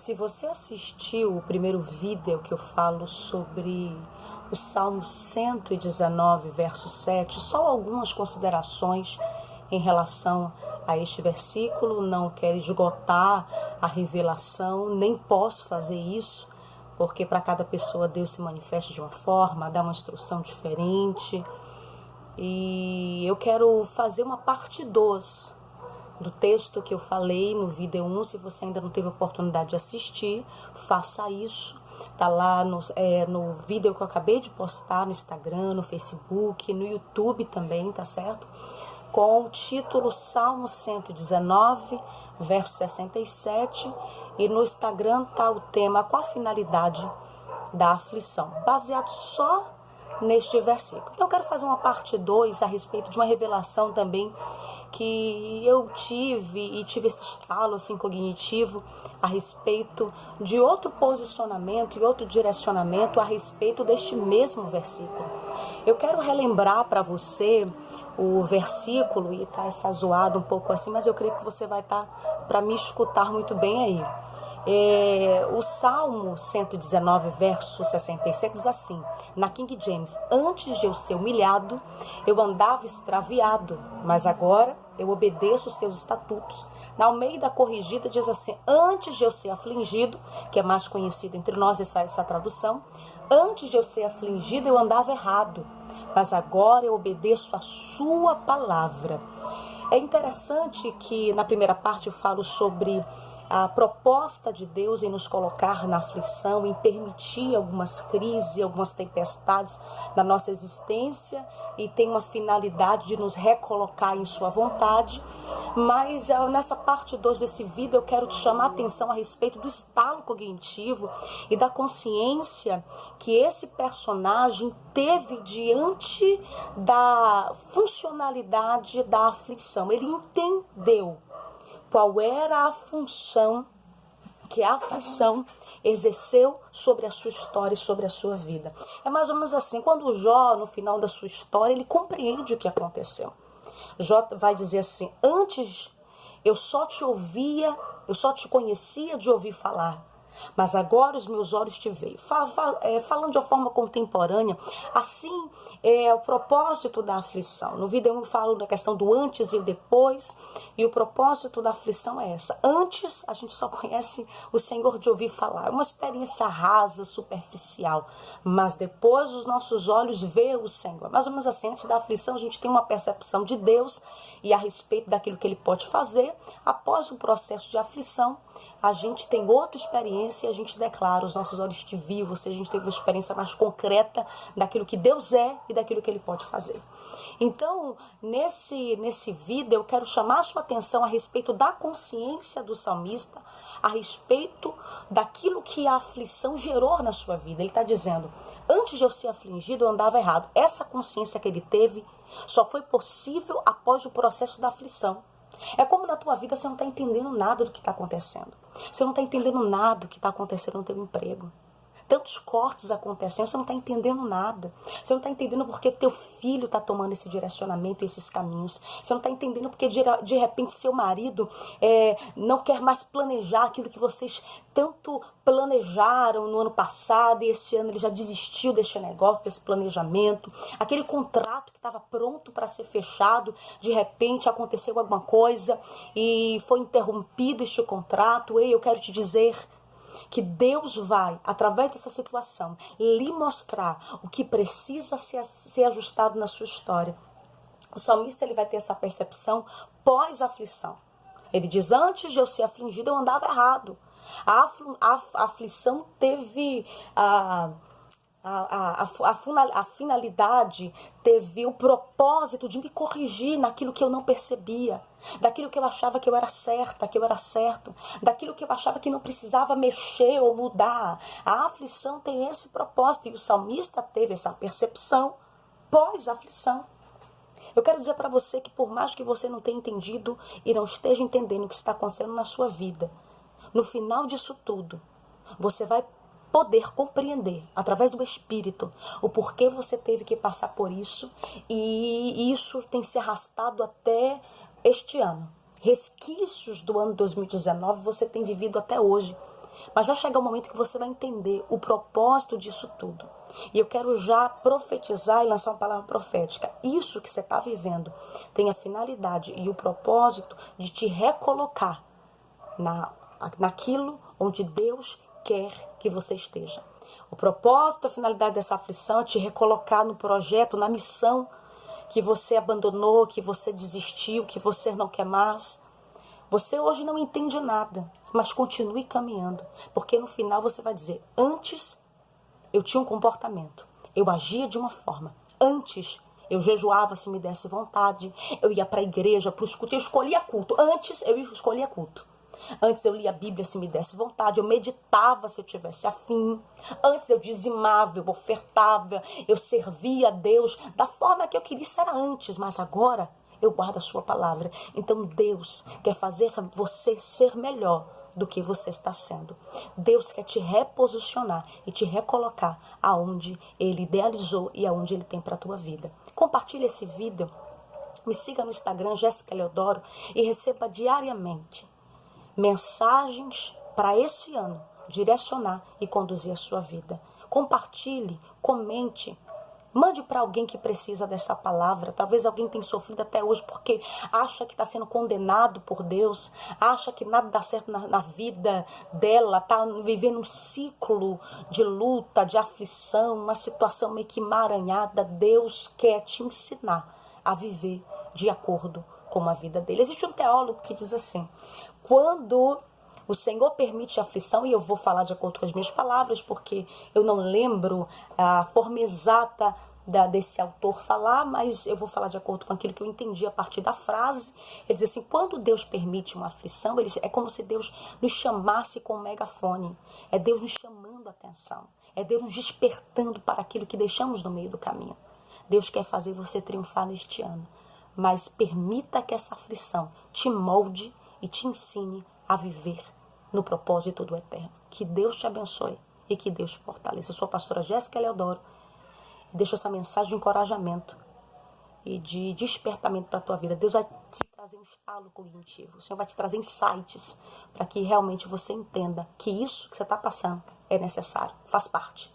Se você assistiu o primeiro vídeo que eu falo sobre o Salmo 119, verso 7, só algumas considerações em relação a este versículo. Não quero esgotar a revelação, nem posso fazer isso, porque para cada pessoa Deus se manifesta de uma forma, dá uma instrução diferente. E eu quero fazer uma parte 2 do texto que eu falei no vídeo 1. Se você ainda não teve oportunidade de assistir, faça isso. Tá lá no vídeo que eu acabei de postar no Instagram, no Facebook, no YouTube também, tá certo? Com o título Salmo 119, verso 67. E no Instagram tá o tema Qual a finalidade da aflição? Baseado só neste versículo. Então eu quero fazer uma parte 2 a respeito de uma revelação também que eu tive esse estalo assim cognitivo a respeito de outro posicionamento e outro direcionamento a respeito deste mesmo versículo. Eu quero relembrar para você o versículo, e tá essa zoada um pouco assim, mas eu creio que você vai estar para me escutar muito bem aí. O Salmo 119, verso 66 diz assim, na King James: antes de eu ser humilhado, eu andava extraviado, mas agora eu obedeço os seus estatutos. Na Almeida Corrigida diz assim: antes de eu ser afligido, que é mais conhecida entre nós essa tradução, antes de eu ser afligido eu andava errado, mas agora eu obedeço a sua palavra. É interessante que na primeira parte eu falo sobre a proposta de Deus em nos colocar na aflição, em permitir algumas crises, algumas tempestades na nossa existência, e tem uma finalidade de nos recolocar em sua vontade. Mas nessa parte 2 desse vídeo eu quero te chamar a atenção a respeito do estalo cognitivo e da consciência que esse personagem teve diante da funcionalidade da aflição. Ele entendeu qual era a função que a aflição exerceu sobre a sua história e sobre a sua vida. É mais ou menos assim, quando o Jó, no final da sua história, ele compreende o que aconteceu. Jó vai dizer assim: antes eu só te ouvia, eu só te conhecia de ouvir falar, mas agora os meus olhos te veem. Falando de uma forma contemporânea, assim é o propósito da aflição. No vídeo eu falo da questão do antes e o depois, e o propósito da aflição é essa. Antes, a gente só conhece o Senhor de ouvir falar, é uma experiência rasa, superficial, mas depois os nossos olhos veem o Senhor. Mais ou menos assim, antes da aflição a gente tem uma percepção de Deus e a respeito daquilo que Ele pode fazer. Após o processo de aflição, a gente tem outra experiência e a gente declara: os nossos olhos te viram, ou seja, a gente teve uma experiência mais concreta daquilo que Deus é e daquilo que Ele pode fazer. Então, nesse vídeo, eu quero chamar a sua atenção a respeito da consciência do salmista, a respeito daquilo que a aflição gerou na sua vida. Ele está dizendo: antes de eu ser afligido, eu andava errado. Essa consciência que ele teve só foi possível após o processo da aflição. É como na tua vida você não está entendendo nada do que está acontecendo. Você não está entendendo nada do que está acontecendo no teu emprego. Tantos cortes acontecendo, você não está entendendo nada. Você não está entendendo porque teu filho está tomando esse direcionamento, esses caminhos. Você não está entendendo porque de repente seu marido não quer mais planejar aquilo que vocês tanto planejaram no ano passado, e esse ano ele já desistiu deste negócio, desse planejamento. Aquele contrato que estava pronto para ser fechado, de repente aconteceu alguma coisa e foi interrompido este contrato. Ei, eu quero te dizer que Deus vai, através dessa situação, lhe mostrar o que precisa ser ajustado na sua história. O salmista ele vai ter essa percepção pós-aflição. Ele diz: antes de eu ser afligido, eu andava errado. A aflição teve a finalidade, teve o propósito de me corrigir naquilo que eu não percebia, daquilo que eu achava que eu era certa, que eu era certo, daquilo que eu achava que não precisava mexer ou mudar. A aflição tem esse propósito e o salmista teve essa percepção pós-aflição. Eu quero dizer para você que por mais que você não tenha entendido e não esteja entendendo o que está acontecendo na sua vida, no final disso tudo, você vai poder compreender, através do Espírito, o porquê você teve que passar por isso, e isso tem se arrastado até este ano. Resquícios do ano 2019 você tem vivido até hoje. Mas vai chegar um momento que você vai entender o propósito disso tudo. E eu quero já profetizar e lançar uma palavra profética. Isso que você está vivendo tem a finalidade e o propósito de te recolocar naquilo onde Deus quer que você esteja. O propósito, a finalidade dessa aflição é te recolocar no projeto, na missão que você abandonou, que você desistiu, que você não quer mais. Você hoje não entende nada, mas continue caminhando, porque no final você vai dizer: antes eu tinha um comportamento, eu agia de uma forma, antes eu jejuava se me desse vontade, eu ia para a igreja, para os cultos, eu escolhia culto, antes eu escolhia culto. Antes eu lia a Bíblia se me desse vontade, eu meditava se eu tivesse afim. Antes eu dizimava, eu ofertava, eu servia a Deus da forma que eu queria. Isso era antes, mas agora eu guardo a sua palavra. Então Deus quer fazer você ser melhor do que você está sendo. Deus quer te reposicionar e te recolocar aonde Ele idealizou e aonde Ele tem para a tua vida. Compartilhe esse vídeo, me siga no Instagram, Jéssica Leodoro, e receba diariamente mensagens para esse ano, direcionar e conduzir a sua vida. Compartilhe, comente, mande para alguém que precisa dessa palavra. Talvez alguém tenha sofrido até hoje porque acha que está sendo condenado por Deus, acha que nada dá certo na vida dela, está vivendo um ciclo de luta, de aflição, uma situação meio que emaranhada. Deus quer te ensinar a viver de acordo com a vida dele. Existe um teólogo que diz assim: quando o Senhor permite a aflição, e eu vou falar de acordo com as minhas palavras, porque eu não lembro a forma exata desse autor falar, mas eu vou falar de acordo com aquilo que eu entendi a partir da frase. Ele diz assim: quando Deus permite uma aflição, é como se Deus nos chamasse com um megafone. É Deus nos chamando a atenção. É Deus nos despertando para aquilo que deixamos no meio do caminho. Deus quer fazer você triunfar neste ano. Mas permita que essa aflição te molde e te ensine a viver no propósito do eterno. Que Deus te abençoe e que Deus te fortaleça. Eu sou a pastora Jéssica Leodoro e deixo essa mensagem de encorajamento e de despertamento para a tua vida. Deus vai te trazer um estalo cognitivo. O Senhor vai te trazer insights para que realmente você entenda que isso que você está passando é necessário, faz parte.